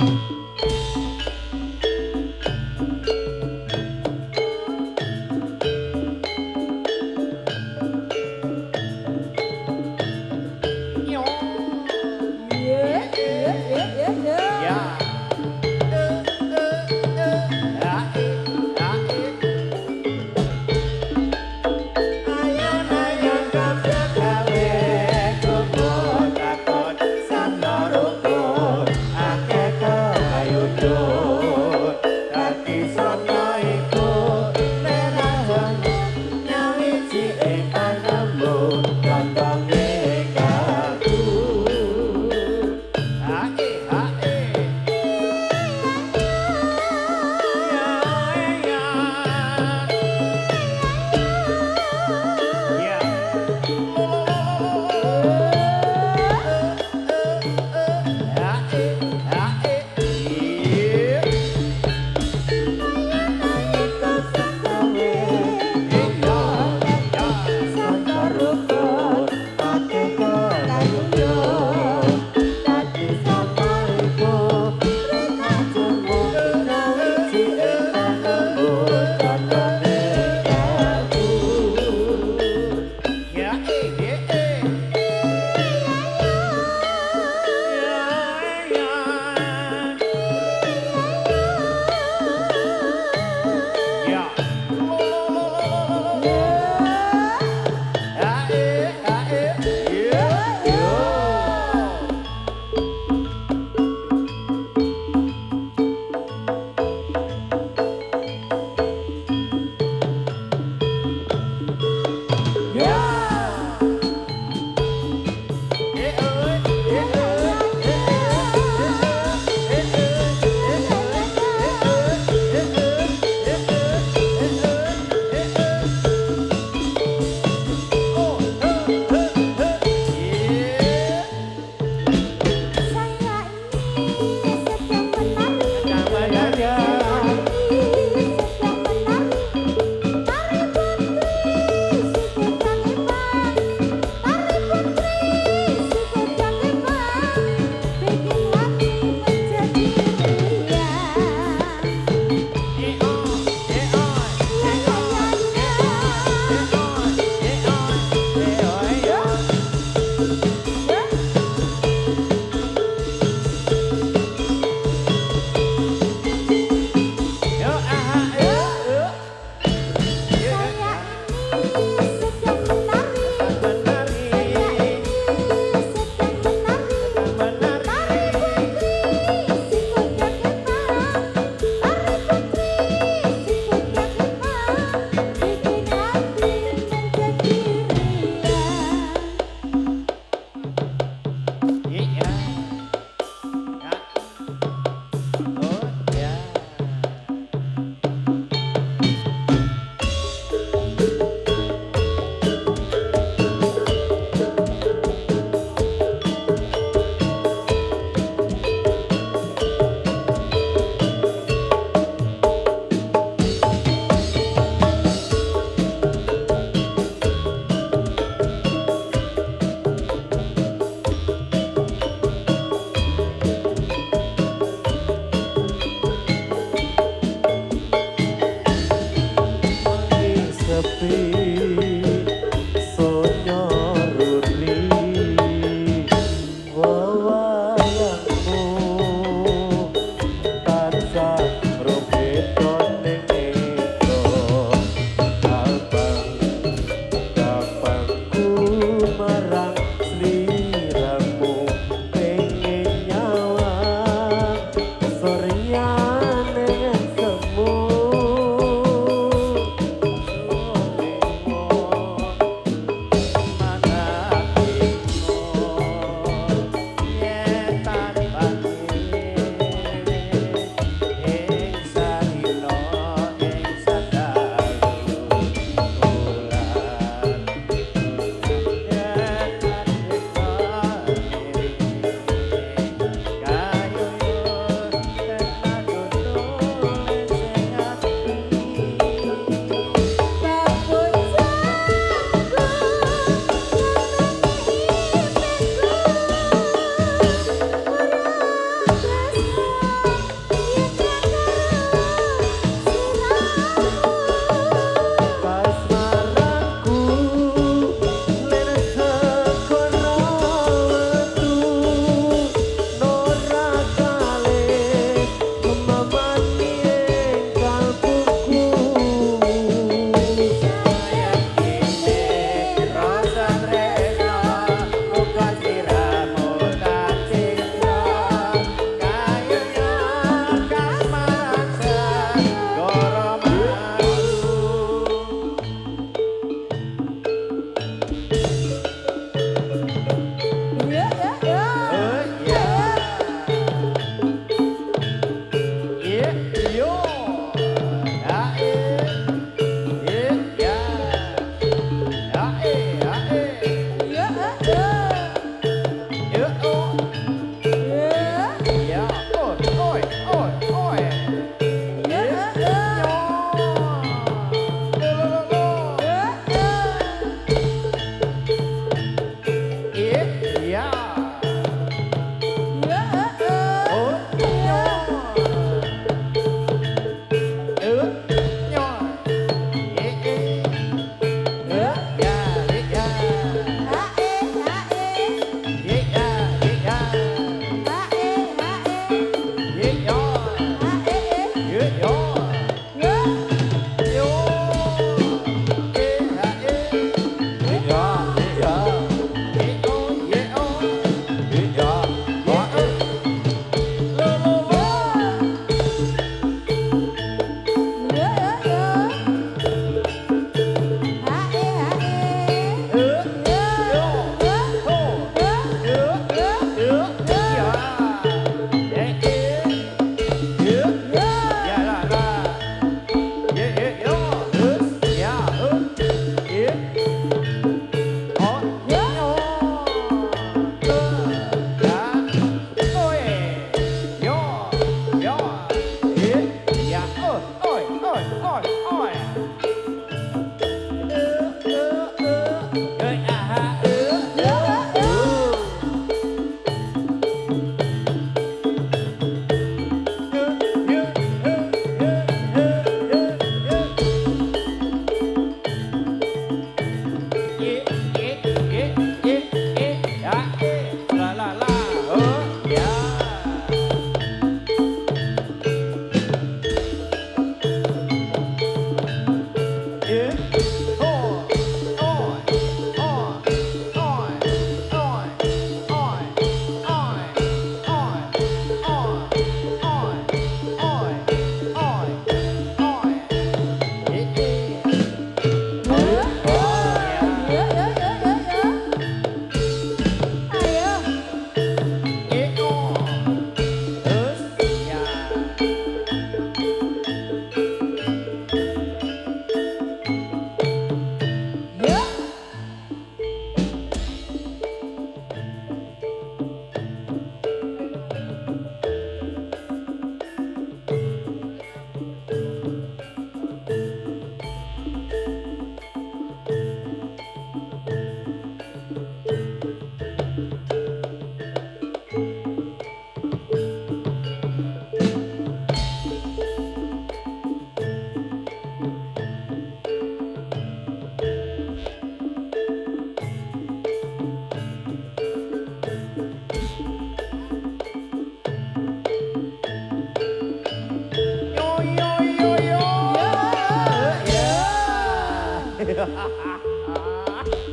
Akeh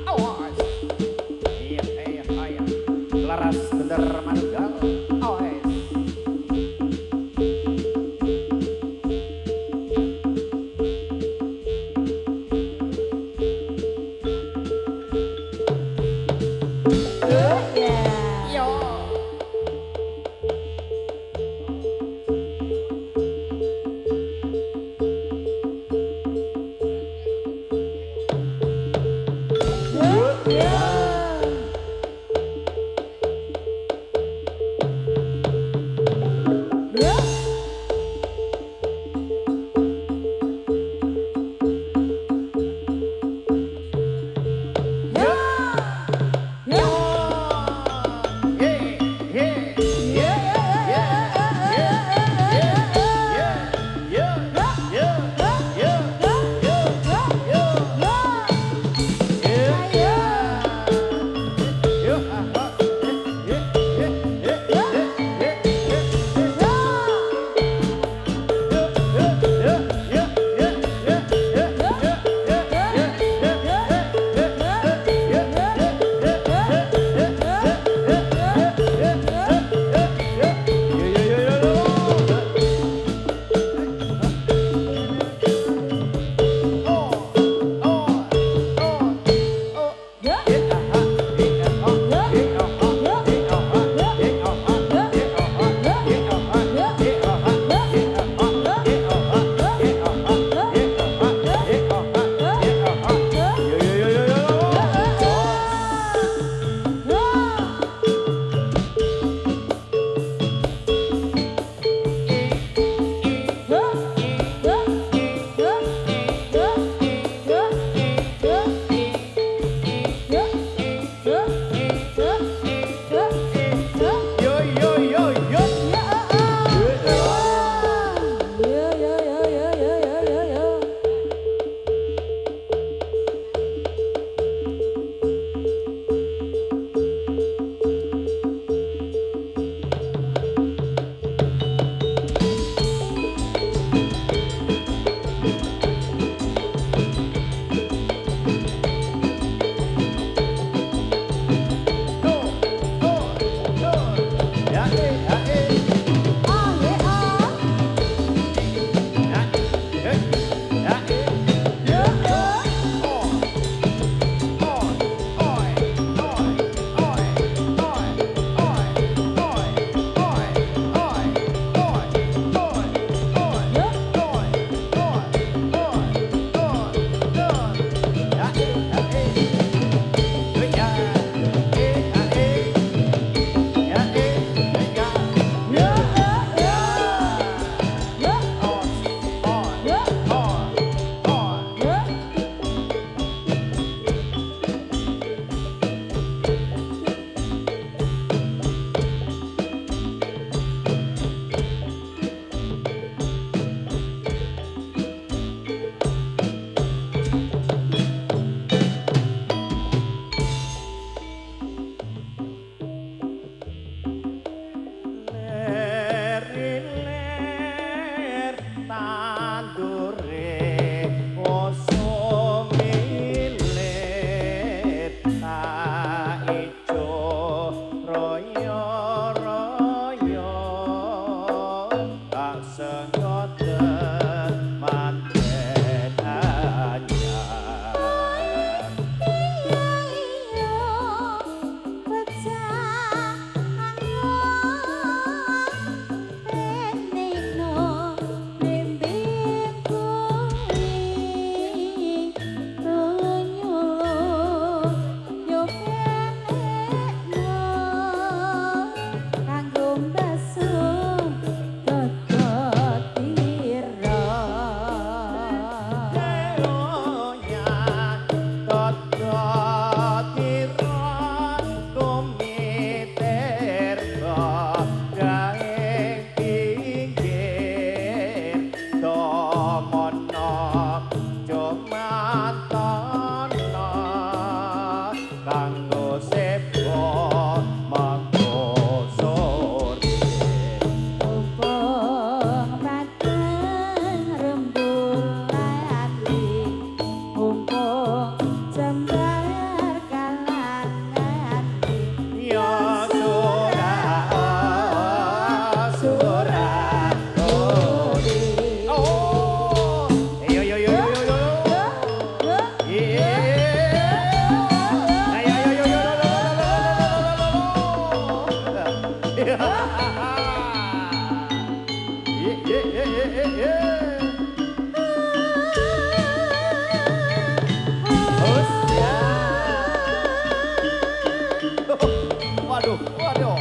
Awas. Iya, iya, iya. Laras bener manunggal. Awas. Yo. Waduh, waduh.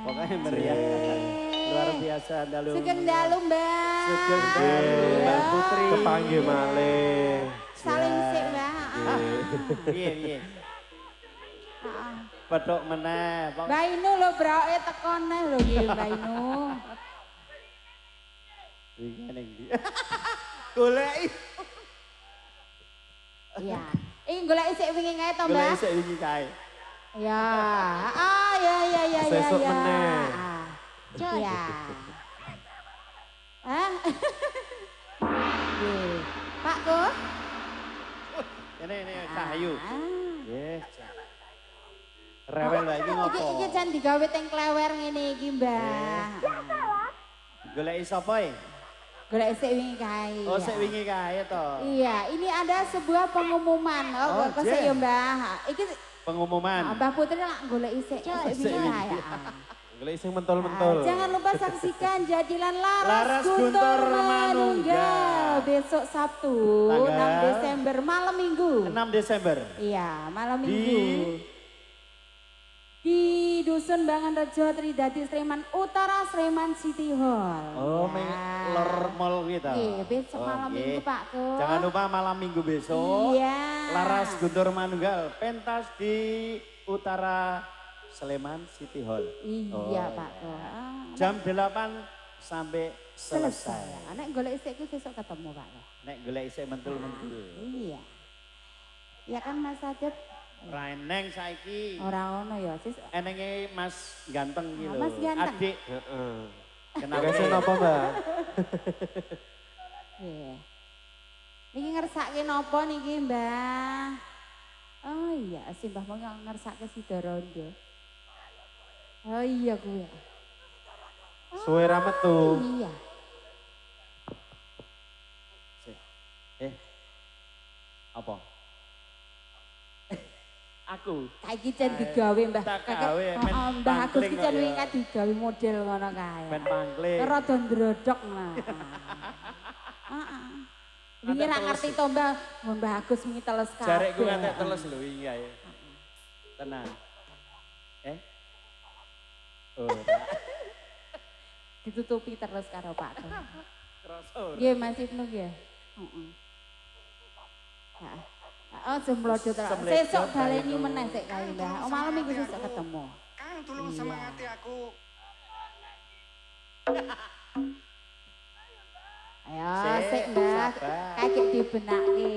Pokoknya meriah. Luar biasa dalu. Sugeng dalu Mbak. Sugeng dalu Mbak Putri. Kepanggih malih. Saling sik Mbak. Piye piye. Pedhok meneh. Mbak Inu lho broke teko neh lho iki Mbak Inu. Iki ning ndi? Goleki. Iya. Iki goleki sik wingi kae to Mbak. Goleki sik wingi kae. Ya, ya. Sesuk meneh. Ya. Hah? Pak Ko? Ini Cahayu. Nggih. Rewel lha iki ngopo? Iki jan digawe teng klewer ngene iki, Mbah. Goleki sapa e? Golek sik wingi kae. Oh, sik wingi kae to. Iya, ini ada sebuah pengumuman. Oh, kok sik ya, Mbah. Iki pengumuman. Mbah Putri lak golek sik wingi kae. Golek sing mentol-mentol. Jangan lupa saksikan Jadilan Laras Guntur Manunggal besok Sabtu 6 Desember malam Minggu. 6 Desember. Iya, malam Minggu. Di Dusun Banganrejo Tridadi Sleman Utara Sleman City Hall. Oh, lor mall gitu. Iya, besok malam Minggu Pak Ko. Jangan lupa malam Minggu besok. Iya. Laras Guntur Manunggal pentas di Utara Sleman City Hall. Iya Pak Ko. Jam 8 sampai selesai. Nek golek isik ku besok ketemu Pak Ko. Nek golek isik mentul-mentul. Iya. Ya kan Mas Adep. Raineng saiki. Ora ono ya, Sis. Enenge Mas ganteng iki lho. Mas ganteng. Adik. Heeh. Kenapa sih napa, Mbak? Iya. Niki ngersake napa niki, Mbah? Oh iya, si Mbah mau ngersake Sidorondo. Oh iya kuwi. Suwe ra metu. Iya. Apa? Aku. Kaiki jan digawe Mbah. Tak gawe, men Mbah Agus pangkling ki jan kok wingi ya. digawe model ngono kae. Ben pangkling. Rada ndrodok nah. Heeh. Wingi ra ngerti to Mbah, Mbah Agus wingi teles kabeh. Jarekku ngantek teles lho wingi kae. Tenang. Ora. Ditutupi terus karo Pak Tom. Krasa ora. Nggih Mas Ibnu nggih. Heeh. Heeh. Oh, semlodo terus. Sesuk baleni meneh sik kae Mbah. Oh, malam minggu sesuk ketemu. Kang tolong semangati aku. Ayo sik Mbah. Kaki dibenake.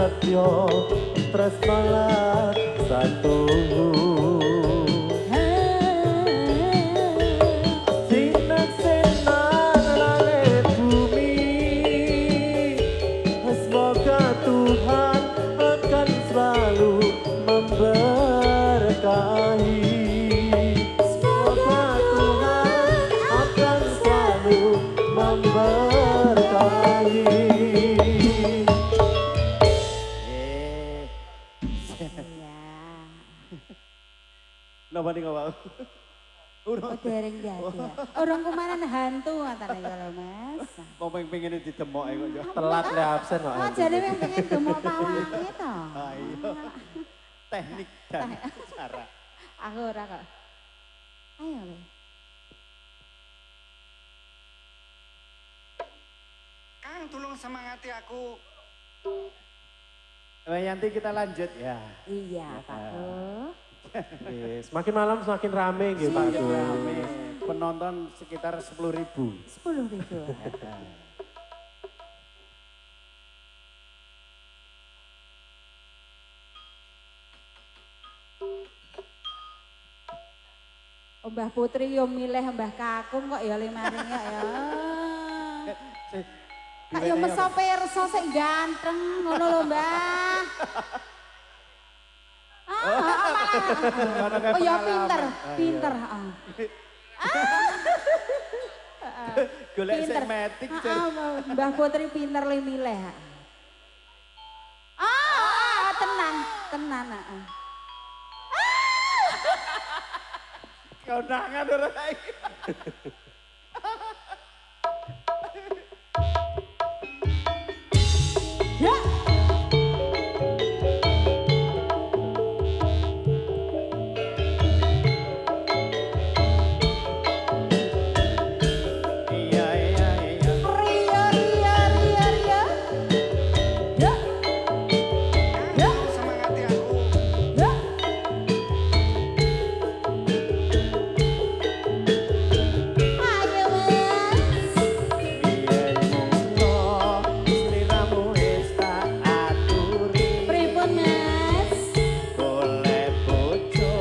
setyo tresno lan satu Tuhan akan selalu memberkahi. Semoga Tuhan akan selalu memberkahi. Iya. Napa ning awak? Oh dereng dadi. Orang kemarin hantu katanya kalau Mas. Mau pengen didemok kok ya. Telat le absen kok. Oh jadi yang pengen demok pawange to. Ayo. Teknik dan cara. Aku ora kok. Ayo Le. Kang, tolong semangati aku. Yanti kita lanjut ya. Iya Pak Bro. Semakin malam semakin rame gitu Pak Semakin Gus. rame. Penonton sekitar 10.000. 10.000. Mbah Putri yo milih Mbah Kakung kok ya lemaring ya. Ayo meso pirsa sing ganteng ngono lho Mbah. Oh ya pinter, pinter. Golek sing metik. Mbah Putri pinter le milih. Tenan, tenan. Konangan ora saiki. Ya. Iya iya iya. Ria, ria, ria, ria. Ya, Kang, tolong semangati aku. ya. Ayo Mas. Biyen mungko sliramu wis tak aturi. Pripun Mas? Golek bojo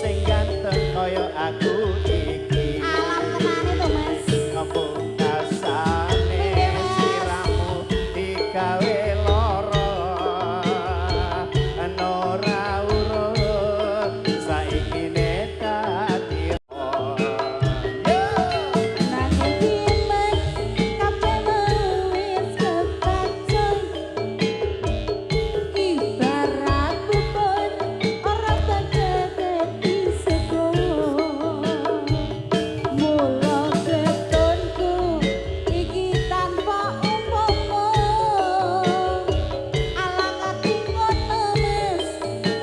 sing ganteng kaya aku iki. Alam tenan itu Mas. Kampung kasane sliramu digawe lara. Ora urut saiki dadi Nanging Mas, kabeh wis kepancen. Ibarat bubur ora bakal dadi sego. Mula ketonku iki tanpa umpama. Alang ati ngono Mas,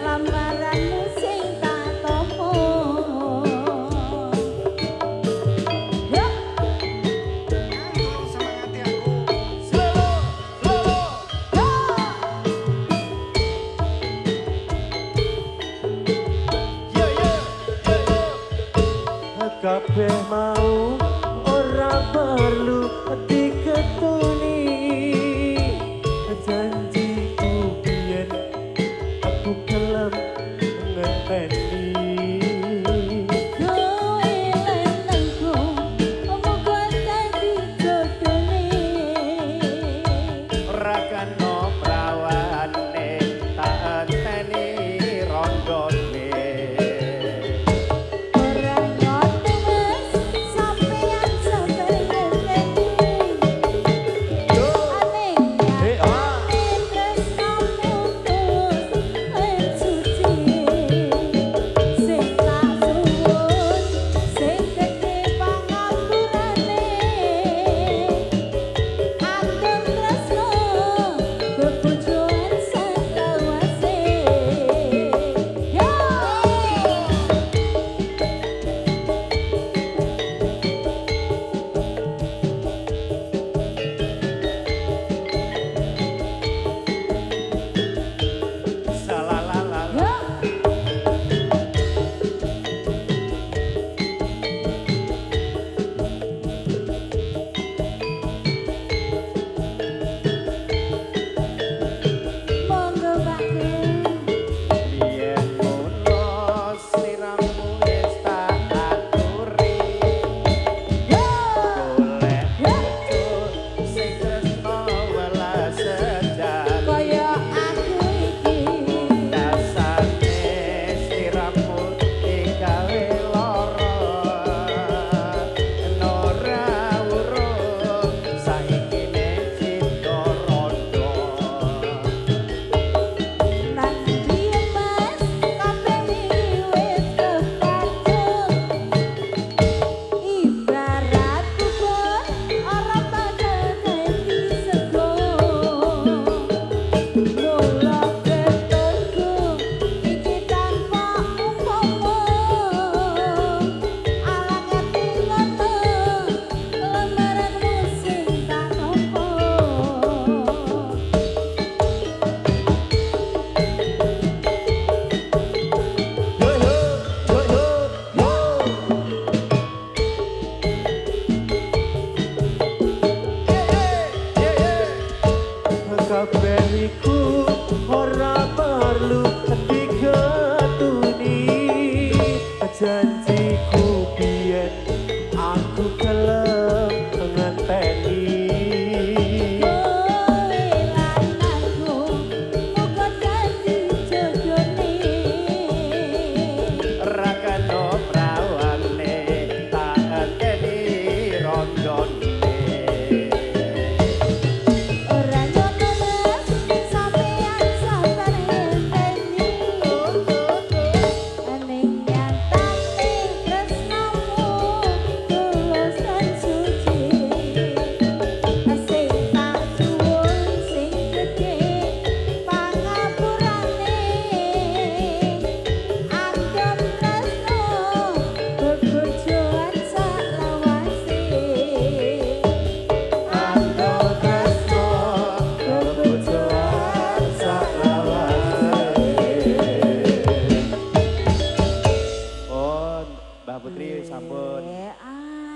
lambaranmu sing tak tampa. Ya. Kang, tolong semangati aku. Kabeh mau ora perlu diketuni. Janjiku biyen aku gelem ngenteni. Kowe lenengku, muga dadi jodone. ora kena prawane tak enteni rondone. Ora ngerti Mas, sampeyan sampeyan ngenteni. Aneh ya, tresnamu tulus lan suci. Sing tak suwun, sing gedhe pangapurane. Angger tresno, bebojoan dariku ora perlu diketuni janjiku biyen aku gelem ngenteni kowe lan aku muga dadi jodone Rakano prawane tak enteni rondone ora nyotos sampeyan sabar ngenteni ning nyatane tresnamu tulus lan suci sing tak suwun sing gedhe pangapurane anggap tresno bebojoan saklawase Ando tresno kebutuhan saklawase Oh, Mbah Putri sampun.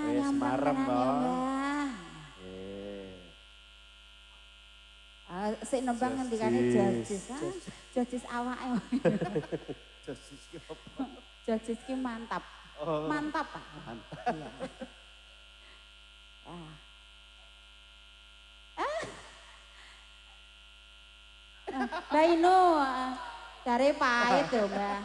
Wis marem, Mbak. Sik nembang ngendikane Jajis. jajis. Jajis awake. Josis ki apa? Jajis ki mantap. Oh. Mantap, Pak. Mantap. Iya. Mbak Inu, dari pahit ya, Mbak.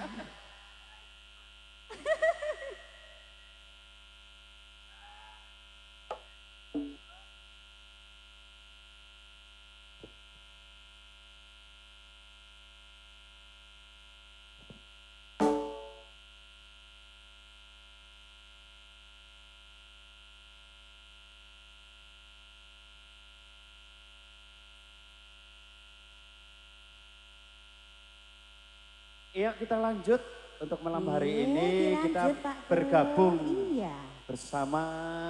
Iya, kita lanjut untuk malam hari ini Dilanjut, kita Pak. bergabung Iya. bersama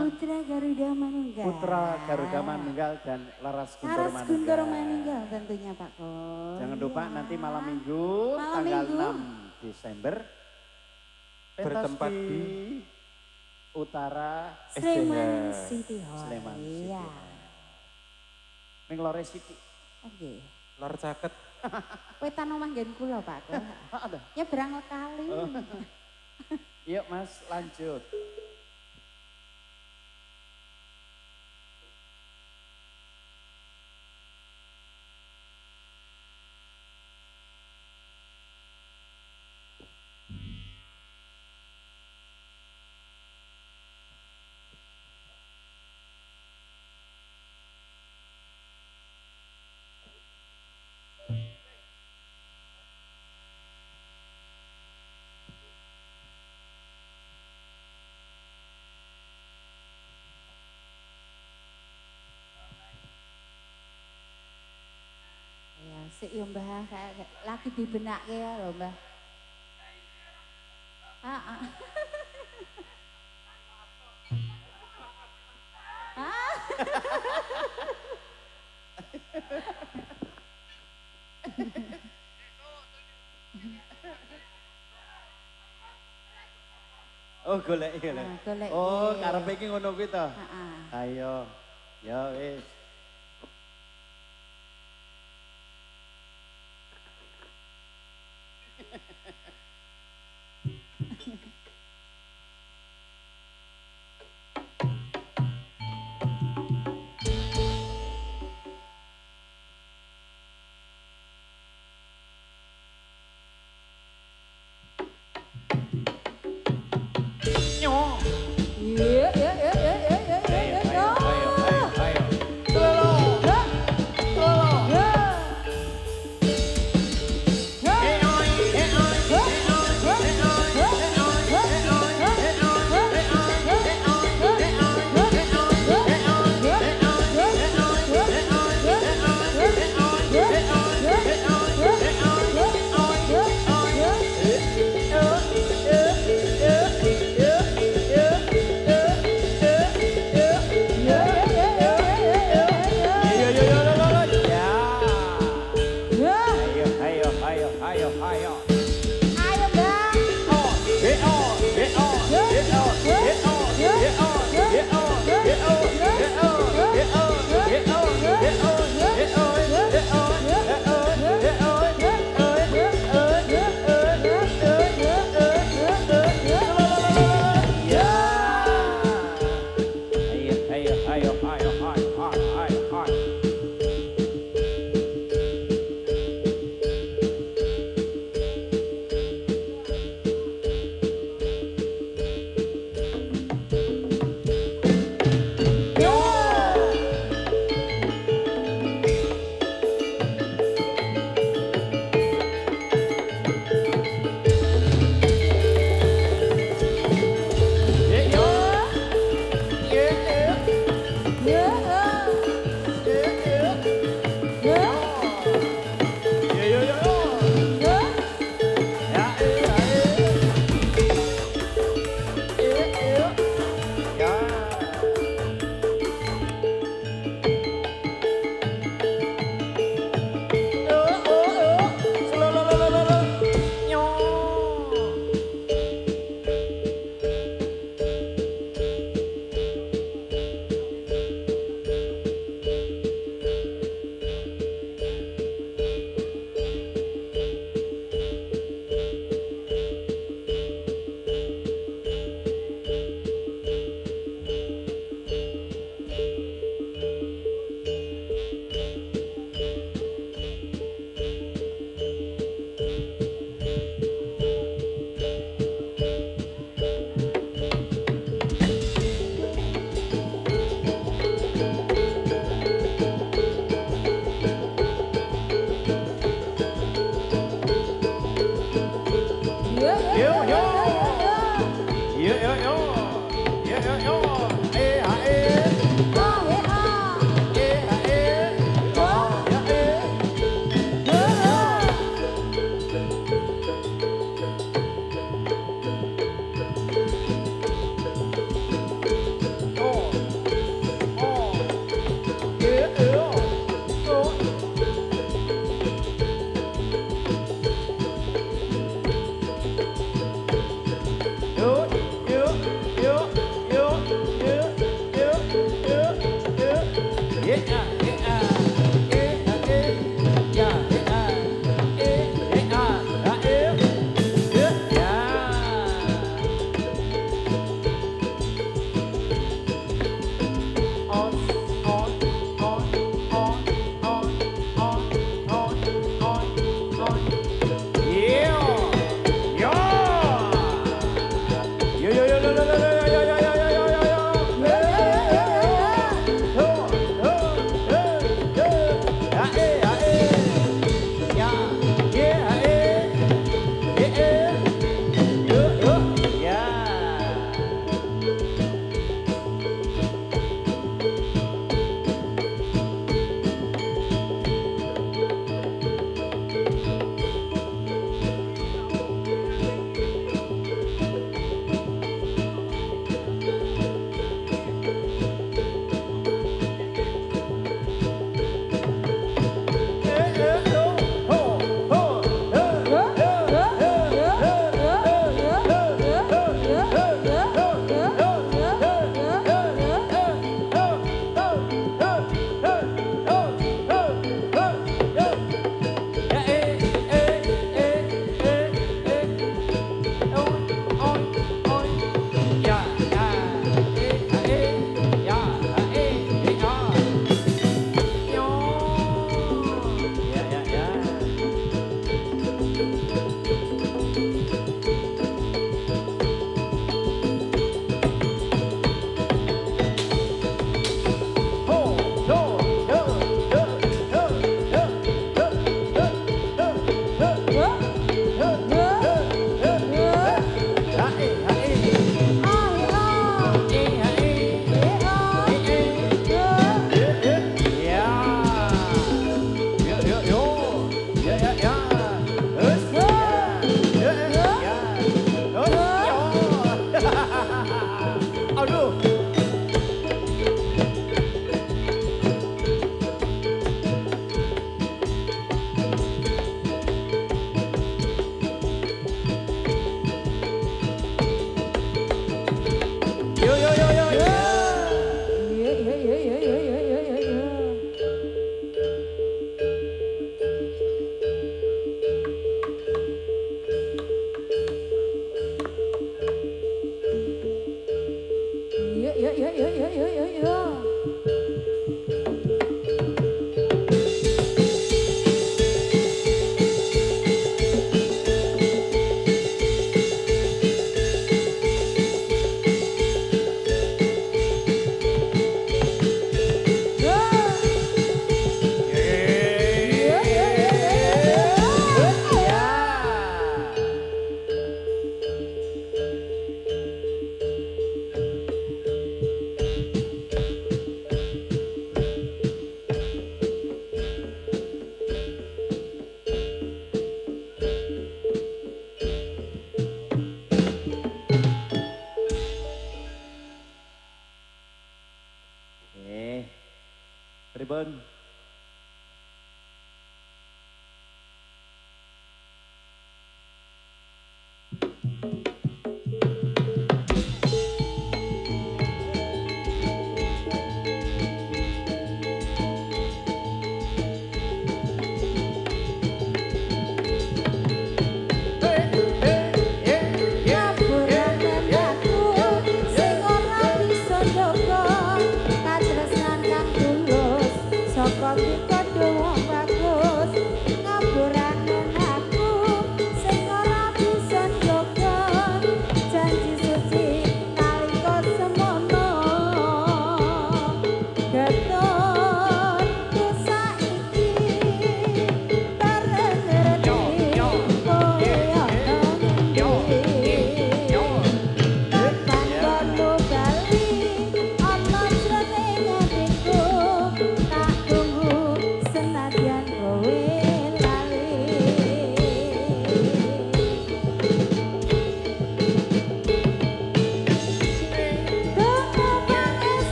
Putra Garuda Manunggal. Putra Garuda Manunggal dan Laras Guntur Laras Guntur Manunggal. Manunggal tentunya Pak Kon. Jangan lupa Iya. nanti malam minggu Malam tanggal minggu. 6 Desember pentas Bertempat di di Utara Sleman SDH. City Hall. Sleman City. Iya. Ning Lore City. Oke. Lor caket Wetan omah nggen kula Pak Kon. Ada. Nyebrang kali. Yuk Mas, lanjut. Ya, sik yo Mbah, kayak lagi dibenakke ya lho Mbah. Heeh. Oh, golek iki lho. Nah, golek Oh, iki. karepe iki ngono kuwi to. Heeh. Ayo. Ya wis. Iya, iya, iya, iya, iya, iya, iya, Ayo, iya. ayo, ayo, ayo, ayo.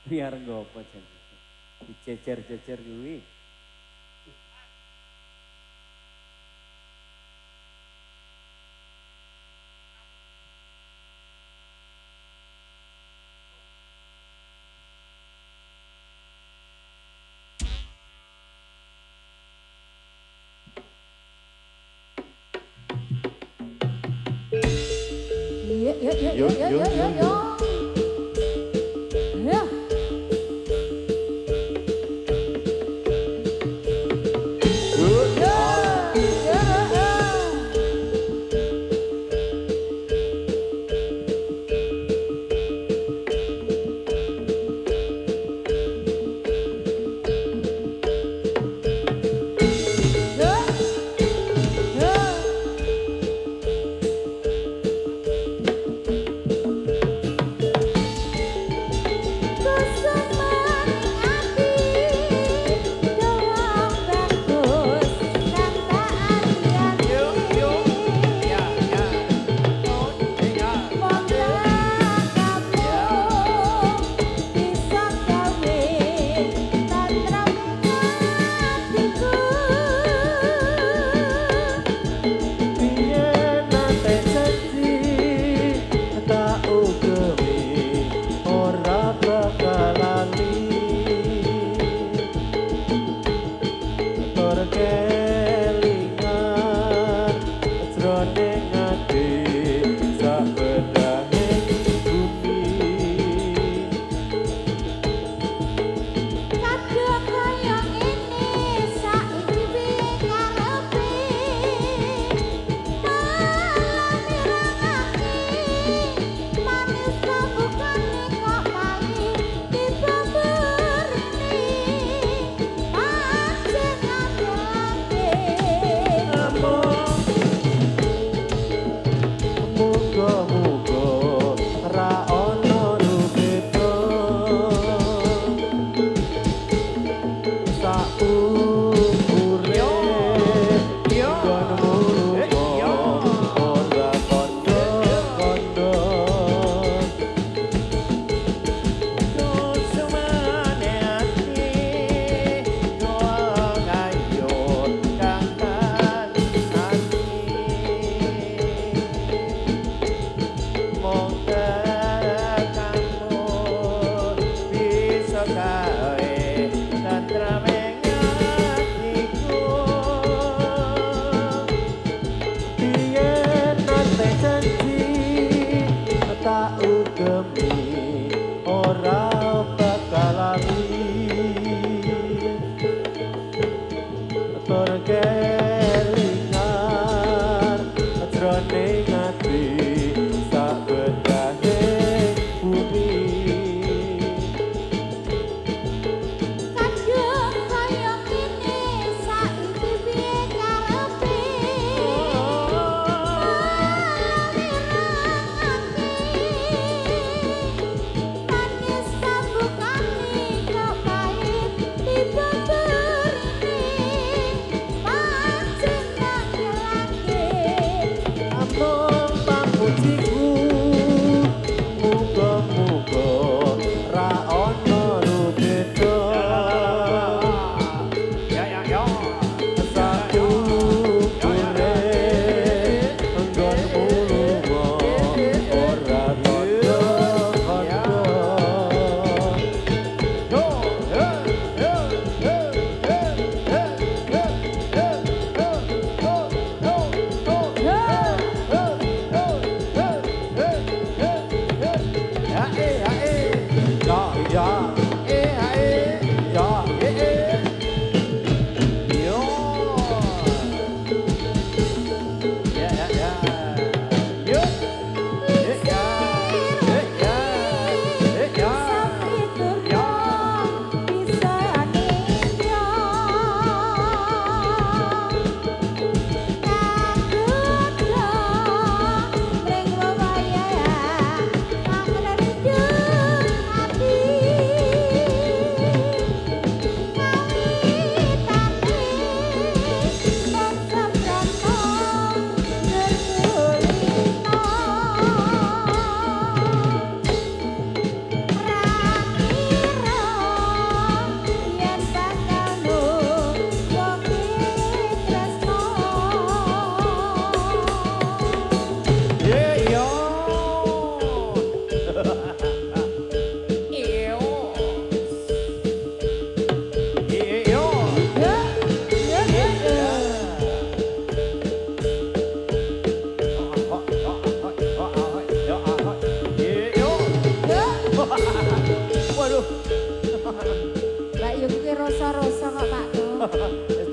Biar ngopo jen. Dijejer-jejer kuwi. Yo.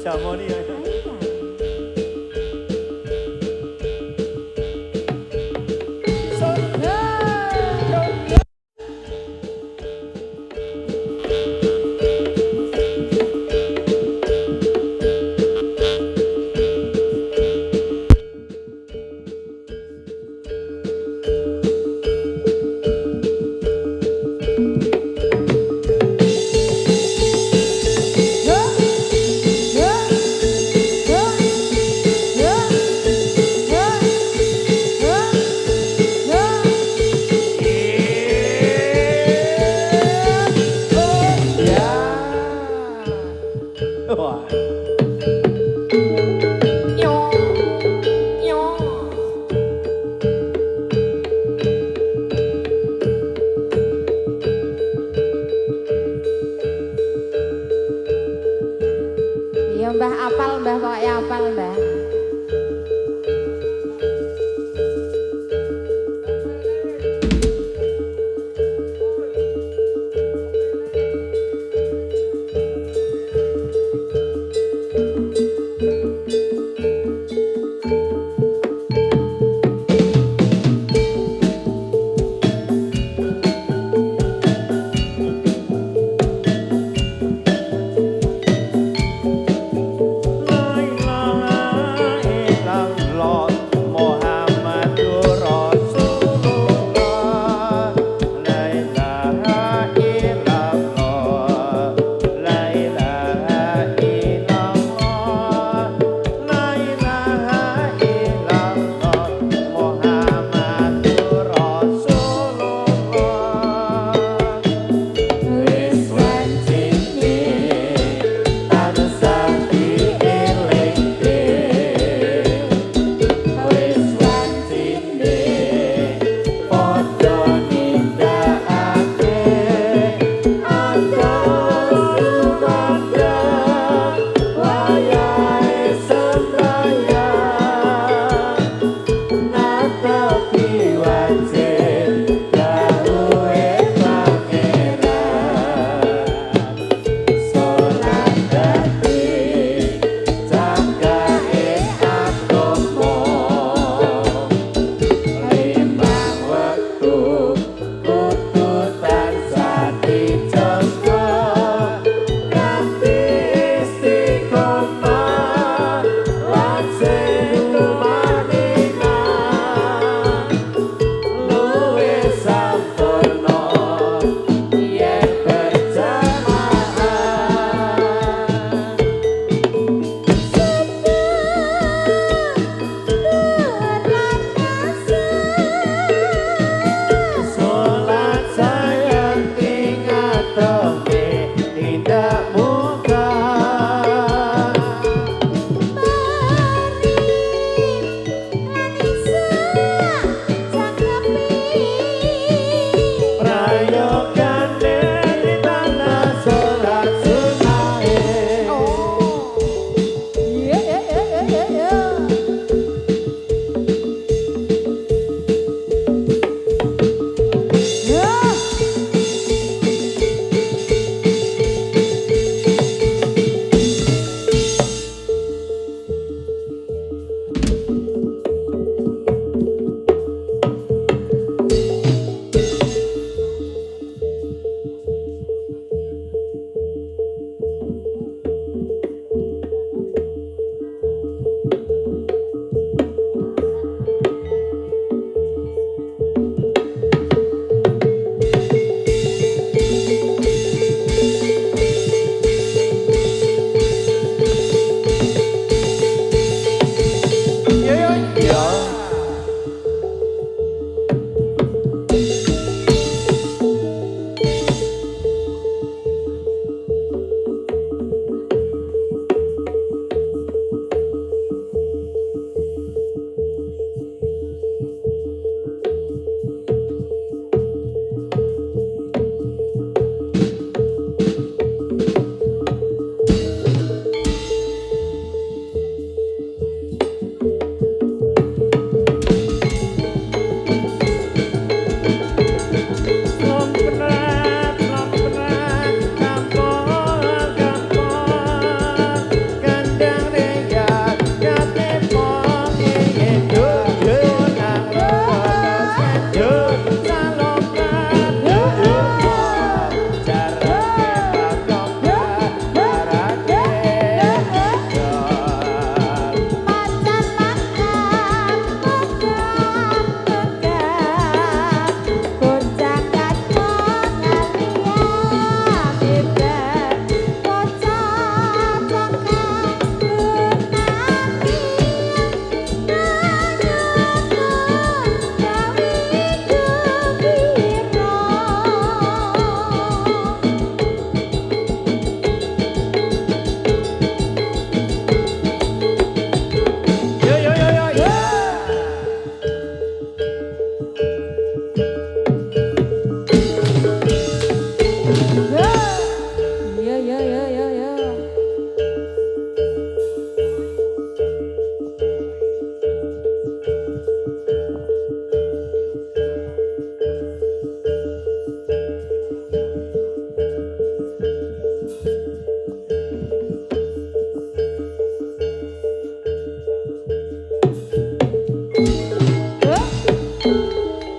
Jamoni ya.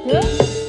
Duh.